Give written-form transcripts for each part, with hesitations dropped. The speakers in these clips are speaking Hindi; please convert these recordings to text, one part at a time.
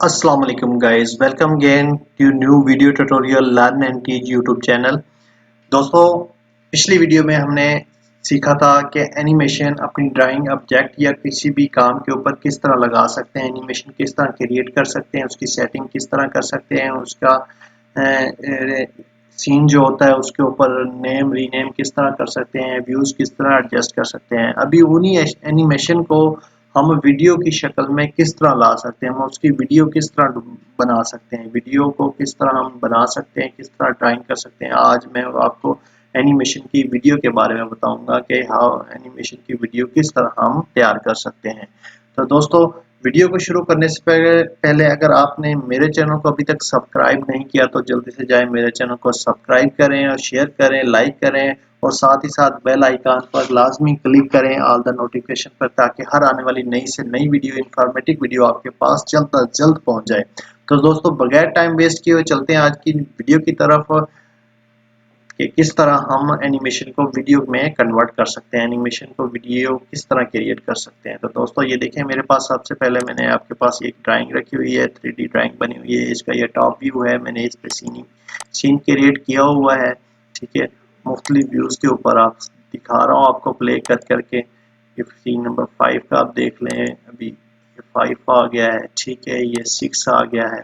Assalamu alaikum guys, welcome again to new video tutorial Learn and Teach YouTube channel. दोस्तों, पिछली वीडियो में हमने सीखा था कि एनिमेशन अपनी ड्राइंग ऑब्जेक्ट या किसी भी काम के ऊपर किस तरह लगा सकते हैं, एनिमेशन किस तरह क्रिएट कर सकते हैं, उसकी सेटिंग किस तरह कर सकते हैं, उसका सीन जो होता है उसके ऊपर नेम रीनेम किस तरह कर सकते हैं, व्यूज़ किस तरह एडजस्ट कर सकते हैं। अभी उन्हीं एनिमेशन को हम वीडियो की शक्ल में किस तरह ला सकते हैं, हम उसकी वीडियो किस तरह बना सकते हैं, वीडियो को किस तरह हम बना सकते हैं, किस तरह ड्राइंग कर सकते हैं। आज मैं आपको एनिमेशन की वीडियो के बारे में बताऊंगा कि हाउ एनिमेशन की वीडियो किस तरह हम तैयार कर सकते हैं। तो दोस्तों, वीडियो को शुरू करने से पहले अगर आपने मेरे चैनल को अभी तक सब्सक्राइब नहीं किया तो जल्दी से जाएं, मेरे चैनल को सब्सक्राइब करें और शेयर करें, लाइक करें और साथ ही साथ बेल आइकन पर लाजमी क्लिक करें ऑल द नोटिफिकेशन पर, ताकि हर आने वाली नई से नई वीडियो इंफॉर्मेटिव वीडियो आपके पास जल्द अज जल्द पहुंच जाए। तो दोस्तों, बगैर टाइम वेस्ट किए हुए चलते हैं आज की वीडियो की तरफ कि किस तरह हम एनिमेशन को वीडियो में कन्वर्ट कर सकते हैं, एनिमेशन को वीडियो किस तरह क्रिएट कर सकते हैं। तो दोस्तों, ये देखें, मेरे पास सबसे पहले मैंने आपके पास एक ड्राइंग रखी हुई है, 3D ड्राइंग बनी हुई है। इसका ये टॉप व्यू है, मैंने इस पे सीन क्रिएट किया हुआ है। ठीक है, मुख्तलिफ व्यूज़ के ऊपर आप दिखा रहा हूँ आपको प्ले कर करके। ये सीन नंबर 5 का आप देख लें, अभी ये 5 आ गया है। ठीक है, ये 6 आ गया है,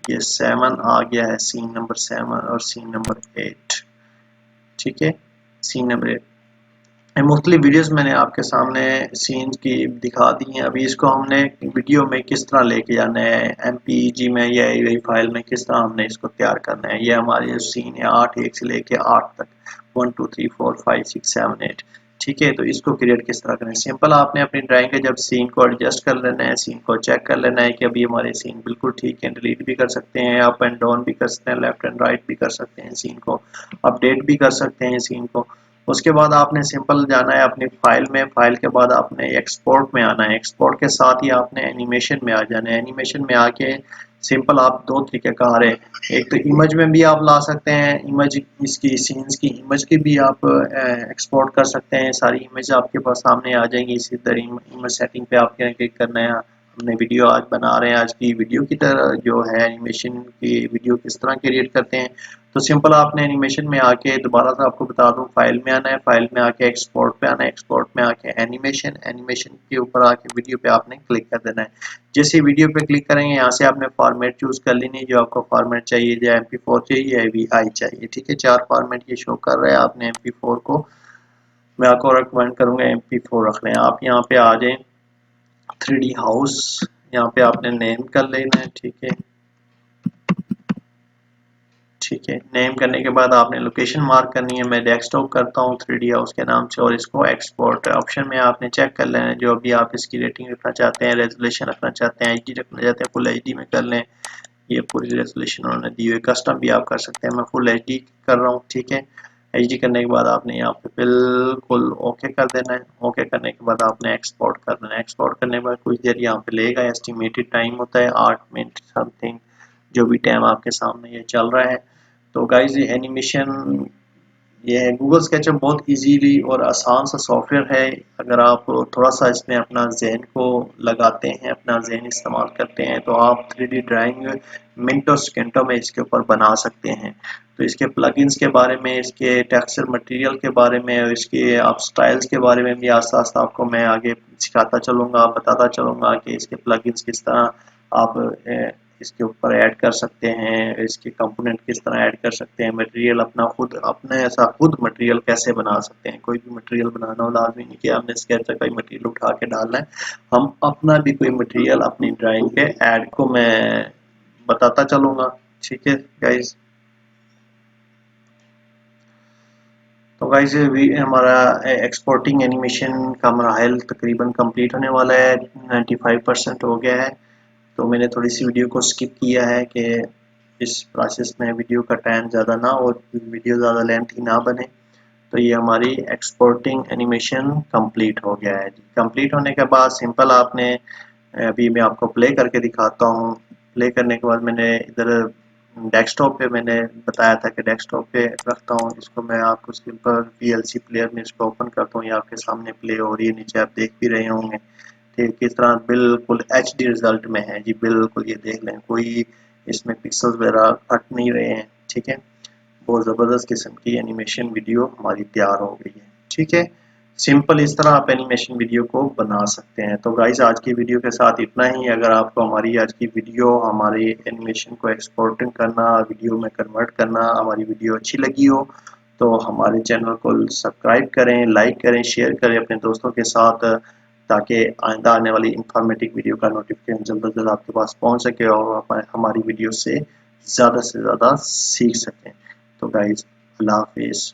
ये 7 आ गया है, सीन नंबर 7 और सीन नंबर 8। ठीक है, सीन नंबर 8 मुख्तलिफ वीडियोस मैंने आपके सामने सीन की दिखा दी हैं। अभी इसको हमने वीडियो में किस तरह लेके जाना है, MPEG में या AVI फाइल में किस तरह हमने इसको तैयार करना है। ये हमारे सीन है 8, 1 से लेके 8 तक, 1 2 3 4 5 6 7 8। ठीक है, तो इसको क्रिएट किस तरह करें। सिंपल, आपने अपनी ड्राइंग के जब सीन को एडजस्ट कर लेना है, सीन को चेक कर लेना है कि अभी हमारे सीन बिल्कुल ठीक है। डिलीट भी कर सकते हैं, अप एंड डाउन भी कर सकते हैं, लेफ्ट एंड राइट भी कर सकते हैं, सीन को अपडेट भी कर सकते हैं सीन को। उसके बाद आपने सिंपल जाना है अपनी फाइल में, फाइल के बाद आपने एक्सपोर्ट में आना है, एक्सपोर्ट के साथ ही आपने एनिमेशन में आ जाना है। एनिमेशन में आके सिंपल आप दो तरीके कार है, एक तो इमेज में भी आप ला सकते हैं, इमेज इसकी सीन्स की इमेज की भी आप एक्सपोर्ट कर सकते हैं। सारी इमेज आपके पास सामने आ जाएंगी। इसी तरह इमेज सेटिंग पे आपके क्लिक करना है। हमने वीडियो आज बना रहे हैं, आज की वीडियो की तरह जो है एनिमेशन की वीडियो किस तरह क्रिएट करते हैं। तो सिंपल आपने एनिमेशन में आके, दोबारा से आपको बता दूं, फाइल में आना है, फाइल में आके एक्सपोर्ट पे आना है, एक्सपोर्ट में आके एनिमेशन, एनिमेशन के ऊपर आके वीडियो पे आपने क्लिक कर देना है। जैसे वीडियो पे क्लिक करेंगे, यहाँ से आपने फॉर्मेट चूज कर लेनी है, जो आपको फॉर्मेट चाहिए, या MP4 चाहिए या AVI चाहिए। ठीक है, 4 फॉर्मेट ये शो कर रहा है। आपने MP4 को, मैं आपको रिकमेंड करूंगा MP4 रख लें। आप यहाँ पे आ जाए 3D हाउस, यहाँ पे आपने नेम कर लेना है। ठीक है, ठीक है, नेम करने के बाद आपने लोकेशन मार्क करनी है। मैं डेस्कटॉप करता हूँ 3D हाउस के नाम से, और इसको एक्सपोर्ट ऑप्शन में आपने चेक कर लेना है जो अभी आप इसकी रेटिंग रखना चाहते हैं, रेजोल्यूशन रखना चाहते हैं, HD रखना चाहते हैं, फुल HD में कर लें। ये पूरी रेजोल्यूशन उन्होंने दी हुई, कस्टम भी आप कर सकते हैं, मैं फुल HD कर रहा हूँ। ठीक है, HD करने के बाद आपने यहाँ पे बिल्कुल ओके कर देना है। ओके करने के बाद आपने एक्सपोर्ट कर देना है। एक्सपोर्ट करने के बाद कुछ देर यहाँ पे लेगा, एस्टिमेटेड टाइम होता है 8 मिनट समथिंग, जो भी टाइम आपके सामने ये चल रहा है। तो गाइज, ये एनिमेशन, ये है गूगल स्केचअप, बहुत इजीली और आसान सा सॉफ्टवेयर है। अगर आप थोड़ा सा इसमें अपना जहन को लगाते हैं, अपना जहन इस्तेमाल करते हैं, तो आप 3D ड्राइंग मिनटों सेकंडों में इसके ऊपर बना सकते हैं। तो इसके प्लगइन्स के बारे में, इसके टेक्सचर मटेरियल के बारे में और इसके आप स्टाइल्स के बारे में भी आस्ता आस्ता आपको मैं आगे सिखाता चलूँगा, बताता चलूँगा कि इसके प्लगइन्स किस तरह आप इसके ऊपर ऐड कर सकते हैं, इसके कंपोनेंट किस तरह ऐड कर सकते हैं, मटेरियल अपना खुद, अपने ऐसा खुद मटेरियल कैसे बना सकते हैं। कोई भी मटेरियल बनाना हो, लाजमी नहीं कि हमने स्केच का ही मटेरियल उठा के डालना है, हम अपना भी कोई मटेरियल अपनी ड्राइंग पे ऐड को मैं बताता चलूँगा। ठीक है गाइज, तो गाइज अभी हमारा एक्सपोर्टिंग एनिमेशन का मराहल तकरीबन कंप्लीट होने वाला है, 95% हो गया है। तो मैंने थोड़ी सी वीडियो को स्किप किया है कि इस प्रोसेस में वीडियो का टाइम ज़्यादा ना हो, वीडियो ज़्यादा लेंथी ना बने। तो ये हमारी एक्सपोर्टिंग एनिमेशन कंप्लीट हो गया है। कंप्लीट होने के बाद सिंपल आपने, अभी मैं आपको प्ले करके दिखाता हूँ। प्ले करने के बाद मैंने इधर डेस्कटॉप पे मैंने बताया था कि डेस्कटॉप पे रखता हूँ इसको। मैं आपको सिंपल VLC प्लेयर में इसको ओपन करता हूँ, ये आपके सामने प्ले हो रही है, नीचे आप देख भी रहे होंगे। कि किस तरह बिल्कुल एचडी रिजल्ट में है जी। बिल्कुल ये देख लें, कोई इसमें पिक्सल्स वगैरह हट नहीं रहे हैं। ठीक है, बहुत ज़बरदस्त किस्म की एनिमेशन वीडियो हमारी तैयार हो गई है। ठीक है, सिंपल इस तरह आप एनिमेशन वीडियो को बना सकते हैं। तो गाइस आज की वीडियो के साथ इतना ही। अगर आपको हमारी आज की वीडियो, हमारे एनिमेशन को एक्सपोर्टिंग करना, वीडियो में कन्वर्ट करना, हमारी वीडियो अच्छी लगी हो तो हमारे चैनल को सब्सक्राइब करें, लाइक करें, शेयर करें अपने दोस्तों के साथ, ताकि आइंदा आने वाली इंफॉर्मेटिव वीडियो का नोटिफिकेशन जल्द से जल्द आपके पास पहुंच सके और हमारी वीडियो से ज़्यादा सीख सकें। तो गाइज, अल्लाह हाफिज़।